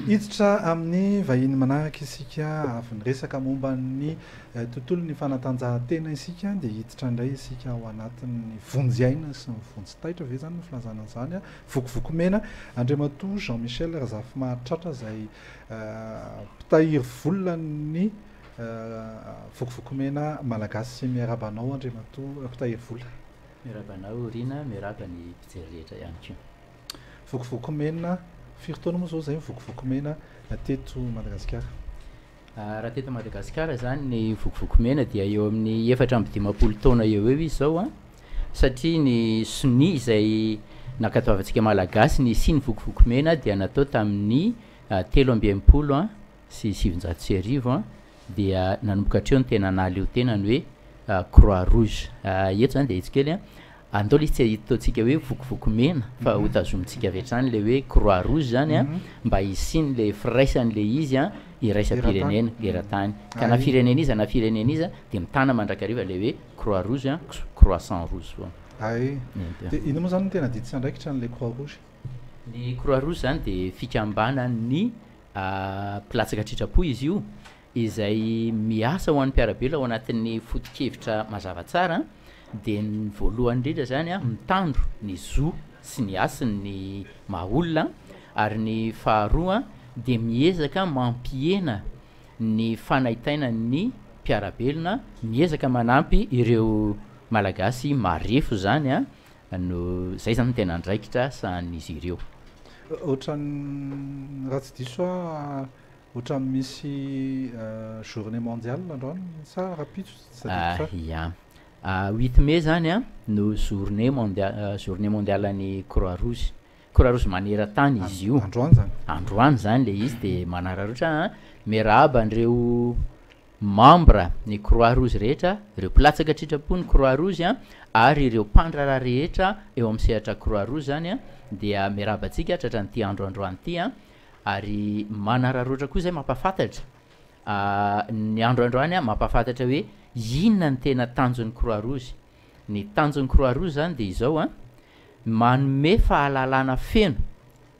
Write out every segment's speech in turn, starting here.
hiditra amin'ny vahiny manaraka isika avy nyresaka momba ny tontolo ny fanatanjahantena isika dia hiditra indray isika ao anatin'ny vonjyaina sy ny vonjitaitra ve zany ny filazana an'izany a vokovoko mena Andriamatoa Jean Michel Razafy Mahatratra izay mpitahiry vola ny vokovoko mena malagasy miarabanao Andriamatoa mpitahiry vola. Miarabanao Rina, miaraba ny mpijery rehetra ihany koa. Vokovoko mena firy taona moa zao zay vokovoko mena teto Madagasikara? Raha teto Madagasikara zany ny vokovoko mena dia eo amin'ny 4-10 taona eo izy zao a, satria ny SONI izay nakatoavantsika malagasy ny siny vokovoko mena dia natao tamin'ny 13 sy 700 dia nanomboka hatreo ny tena naly eo tena ny hoe Croix Rouge. Eto zany dia itsikely a andao le tsy ataontsika hoe vokovoko mena fa hotazomitsika avy hatrany le hoe Croix Rouge zany a mba hisiny le firaisan'le izy a iraisam-pirenena eran-tany ka na firenena izy na firenena izy dia mitana mandrakariva le hoe Croix Rouge a Croissant Rouge foana. Ay dia ino moa zany no tena diditsy andraikitra n'le Croix Rouge? Ny Croix Rouge zany dia fikambanan'ny mpilatsaka tritrapo izy io izay miasa ho an'ny mpiarabelona ao anatin'ny foto-kevitra mazava tsara dia ny voalohany indrindra zany a mitandro ny zo sy ny asin'ny maha-olona ary ny faharoa dia miezaka mampiena ny fanaitaina ny mpiarabelona, miezaka manampy ireo malagasy marefo zany a no zay zany tena andraikitra sahan'izy ireo. Ohatran'ny raha tsy diso a ohatran'ny misy journée mondiale androany sa rapitso ya 8 mai zany a no journée mondiale ny Croix Rouge. Croix Rouge maneran-tany izy io androany zany le izy dia manararaotra miarahaba an'ireo membre ny Croix Rouge rehetra, ireo mpilatsaka tritrapo ny Croix Rouge a ary ireo mpandrara rehetra eo amin'ny sehatra Croix Rouge zany a dia miarahaba antsika tratran'ity androandroany ity a ary manararoatra koa zay mampafantatra ny androandroany a mampafantatra hoe inona ny tena tanjon'ny Croix Rouge. Ny tanjon'ny Croix Rouge zany dia izao a manome fahalalana feno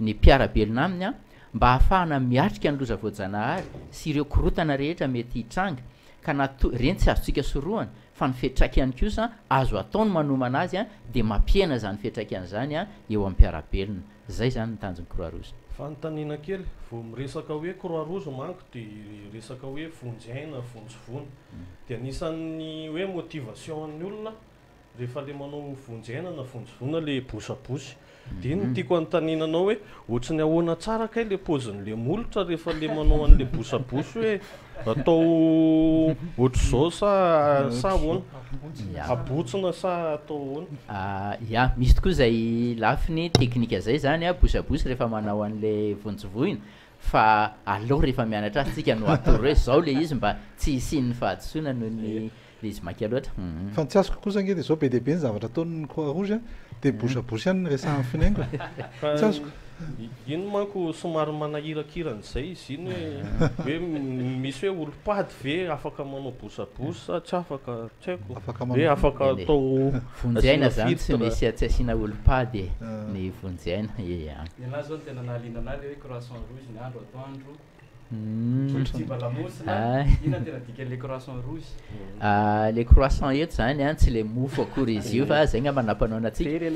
ny mpiarabelona aminy a mba ahafahana miatrika ny loza voajanahary sy ireo korotana rehetra mety hitranga ka reny tsy azontsika soroana fa ny fiantraikany kosa azo ataony manomana azy a dia mampiena zany fiantraikany zany a eo amin'ny mpiarabelona. Zay zany ny tanjon'ny Croix Rouge. Fanontaniana kely vao miresaka hoe Croix Rouge manko dia resaka hoe vonjyaina vonjovony dia anisan'ny hoe motivation ny olona rehefa le manao vonjyaina na vonjovona le bosabosy dia iny tiako anontaniananao hoe ohatrany ahoana tsara kay le pozin'le molotra rehefa le manao an'le bosabosy hoe atao ohatr'izao sa ahoana abotsina sa atao ahoana? Ya misy tokoa zay lafiny teknika zay zany a bosabosy rehefa manao an'le vonjovoina fa aleo rehefa mianatra azy tsika no atao hoe zao le izy mba tsy hisin'ny fahadisoana noho ny le izy maika loatra. Fa ny tsy azoko kosa ange dia zao be dia be ny zavatra ataon'ny Croix Rouge a dia bosabosy ihany ny resahan'ny finaingo tsy azoko. Ino manko somary manahirankiran'izay izy iny hoe misy hoe olopady ve afaka manao bosabosy sa tsy afaka tsy haiko hoe afaka atao vonjyaina zany tsy misy tsy asiana olopady ny vonjyaina. Nenazy zao ny tena nahaliana anazy hoe Croissant Rouge ny andro atoandro le croissant eto zany a tsy le mofo akory izy io fa zay nga manampanao antsika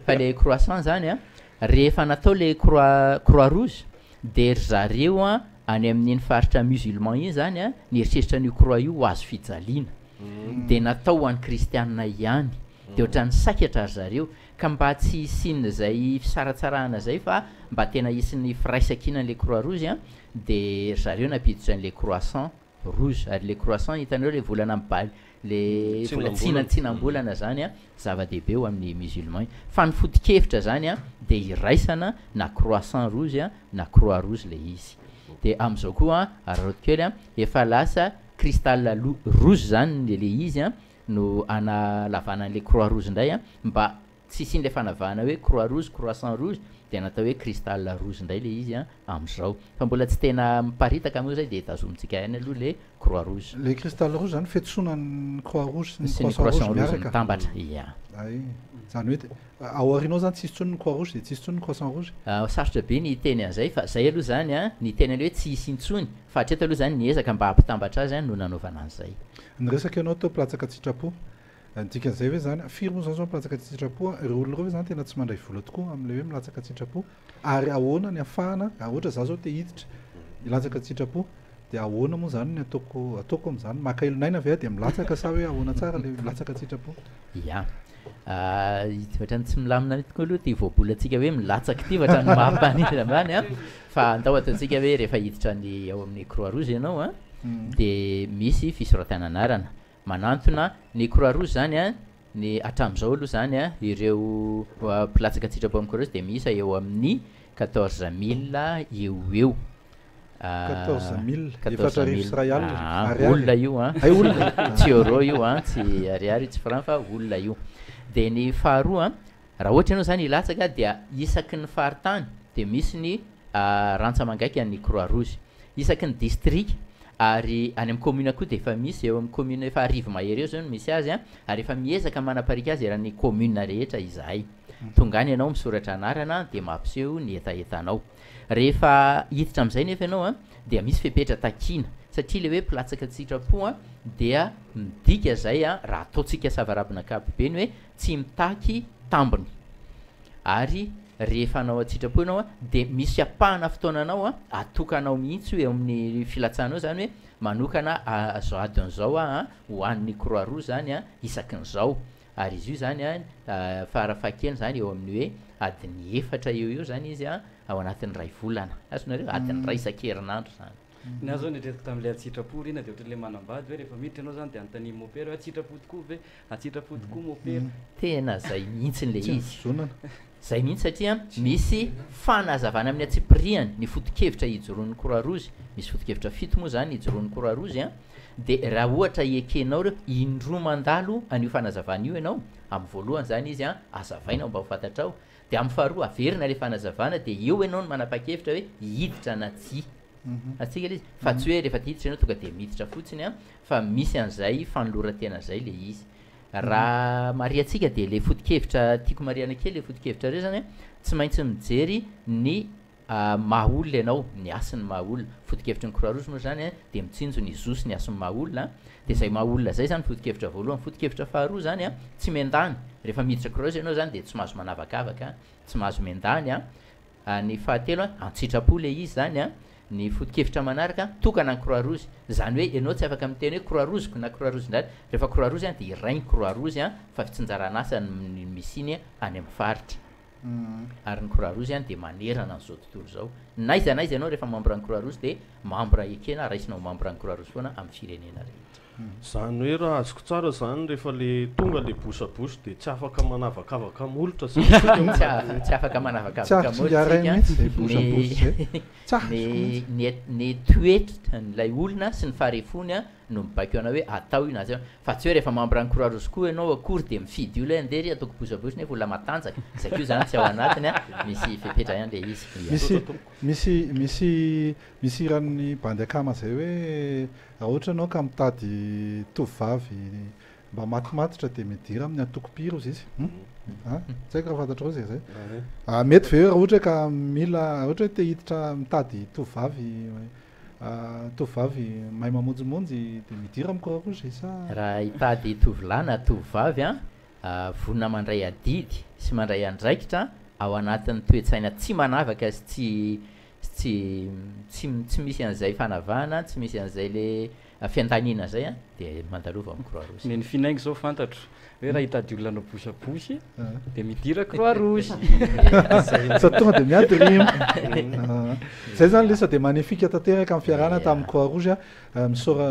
fa le croissant zany a rehefa natao le Croix Rouge dia zareo a any amin'iny faritra musulman iny zany a ny eritreritra n'io croix io ho azo fijaliana dia natao ho an'ny kristianina ihany dia ohatran'ny sakatra ry zareo ka mba tsy hisinina zay fisaratsarahana zay fa mba tena hisin'ny firaisakinan'le Croix Rouge a dia zareo napiditra an'le Croissant Rouge ary le Croissant hitanareo le volana mibaly le vola tsinam-bolana zany a zava-dehibe eo amin'ny musulman fa ny foto-kevitra zany a dia iraisana na Croissant Rouge a na Croix Rouge le izy. Dia amin'izao koa ararotkely a efa lasa cristal rouge zany le izy a no analavana an'le Croix Rouge indray a mba tsy isin'le fanavahana hoe croix rouge croissant rouge de natao hoe cristal rouge indray le izy a am'izao fa mbola tsy tena miparitaka moa zay de tazomintsika ihany aloha le croix rouge le cristal rouge zany fetsonany croix rouge sy ny croissant rouge mitambatra ia ay zany hoe ao arinao zany tsisy tsony ny croix rouge de tsisy tsony ny croissant rouge sarotra be ny teny an'izay fa zay aloha zany a ny teny ale hoe tsy isy intsony fa hatreto aloha zany niezaka mba hampitambatra azy a no nanaovana an'izay ny resaka ianao tao platsaka tsitrapo dikan'izay hoe zany firy moa zany zao milatsaka tsitrapo ireo olona reo hoe zany tena tsy mandray vola tokoa am'le hoe milatsaka tsitrapo ary ahoana ny afahana ohatra za zao te hiditra ilatsaka tsitrapo de ahoana moa zany ny ataoko am'zany maka ilonaina ave de milatsaka sa hoe ahoana tsara le milatsaka tsitrapo ia ohatrany tsy milamina ny tokoa aloha ty voabolatsika hoe milatsaka ty ohatrany mampaniry ambany a fa andao ataontsika hoe rehefa hiditra ny ao amin'ny croix rouge ianao a de misy fisoratana anarana manantona ny croix rouge zany a ny hatram'izao aloha zany a ireo mpilatsaka tsitrapo amin'ny croix rouge de misy eo amin'ny 14000 eo 14000 olona io a tsy euro io a tsy ariary tsy franc fa olona io de ny faharoa raha ohatra ianao zany ilatsaka dia isaky ny faritany de misy ny rantsamangaiky an'ny croix rouge isaky ny district ary any amin'ny commune koa de efa misy eo amin'ny commune efa arivo mahery eo zany misy azy a ary efa miezaka manaparika azy raha ny commune rehetra izahay tonga any ianao misoratra anarana de mampiseho ny etaetanao rehefa hiditra am'izay nefa ianao a dia misy fepetra takina satria le hoe mpilatsaka tsitrapo a dia midika zay a raha ataotsika savarabina kapobeny hoe tsy mitaky tambony ary rehefa anao atsitrapo ianao a de misy apahana fotoananao a atokanao mihitsy eo amin'ny filatsanao zany hoe manokana zao adin'izao a hoan'ny croix rouge zany a isakin'izao ary izy io zany a farafakeny zany eo amin'ny hoe adiny 4 eo zany izy a ao anatin'ny ray volana azonareo adiny ray isan-kerinandro zany ny azo zao netretiko tam'le atsitrapo rina de ohatra le manambady hoe rehefa miditra anao zany de anotany mopera hoe atsitrapo tokoa ve atsitrapo tokoa mopera tena zay mihitsy le izy zay mihitsy satria misy fanazavana amin'ny atsipiriany ny foto-kevitra hijoroan'ny croix rouge misy foto-kevitra 7 moa zany hijoroan'ny croix rouge a de raha ohatra ekenao reo indroa mandalo an'io fanazavana io ianao amin'ny voalohany zany izy a azavainao mba ho fantatrao de amin'ny faharoa averina le fanazavana de eo ianao no manapa-kevitra hoe hiditra na tsy atsika le izy fa tsy hoe rehefa ty hiditra ianao tonga de miditra fotsiny a fa misy an'izay fanolorantena zay le izy raha mariatsika de le foto-kevitra tiako mariana kely le foto-kevitra reo zany tsy maintsy mijery ny mahaolona ianao ny asin'ny mahaolona foto-kevitra ny croix rouge moa zany a de mitsinjo ny zosy ny asin'ny mahaolona de zay mahaolona zay zany foto-kevitra voalohany foto-kevitra faharoa zany a tsy miandany rehefa miditra croix rouge ianao zany de tsy mahazo manavakavaka tsy mahazo miandany a ny fahatelo a antsitrapo le izy zany a ny foto-kevitra manaraka tokana ny croix rouge zany hoe ianao tsy afaka miteny hoe croix rouge na croix rouge ndraty rehefa croix rouge a de iray ny croix rouge a fa fitsinjarana asa ny misiny any amin'ny faritra ary ny croix rouge any de manerana n'izao tontolo zao naiza ianao rehefa membre ny croix rouge de membre ekena raisinao membre ny croix rouge foana amin'ny firenena rehetra zany hoe raha azoko tsara zany rehefa le tonga le bosabosy de tsy afaka manavakavaka molotra tsy afaka manavakavaka ny toetra nylay olona sy ny farefony a no mibaiko ana hoe atao io nazy fa tsy hoe rehefa membre ny croix rouge koa ianao akory de mifidy io le andery ataoko bosabosy nefa olona matanjaka zay kio zany tsy ao anatiny a misy fepetra ihany le izy misy ran'ny bandy akama zay hoe raha ohatra anao ka mitady tovavy mba matimatitra de midira amin'ny atoko-piro izy zaiko raha fantatra ro zay mety ve raha ohatra ka mila ohatra hoe te hiditra mitady tovavy mahay mamonjimonjy de midira amin'ny croix rouge sa raha hitady tovolahy na tovavy a vonina mandray adidy sy mandray andraikitra ao anatin'ny toetsaina tsy manavaka sy tsy misy an'izay fanavahana tsy misy an'izay le fiantanina zay a de mandalova amin'ny croix rouge ny finaingy zao fantatro hoe raha hitady olona anao bosabosy de midira croix rouge sa tonga de miady rimo zay zany lesa de magnifika tanteraka amin'ny fiarahana tamin'ny croix rouge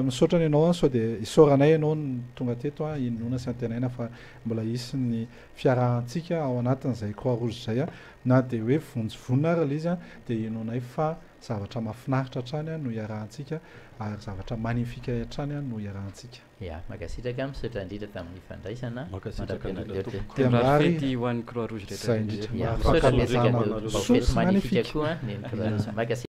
misaotrany ianao sao de isaoranay ianao tonga teto a inona sy antenaina fa mbola isy ny fiarahantsika ao anatin'izay croix rouge zay a na de hoe vonjovonina ary le izy a de inonay fa zavatra mahafinaritra hatrany a no iarahantsika ary zavatra magnifika hatrany a no iarahantsika. Ya makasitraka misaotra indrindra tamin'ny fandraisana fety ho an'ny Croix Rouge rehetra magnifique koa ny Croix Rouge.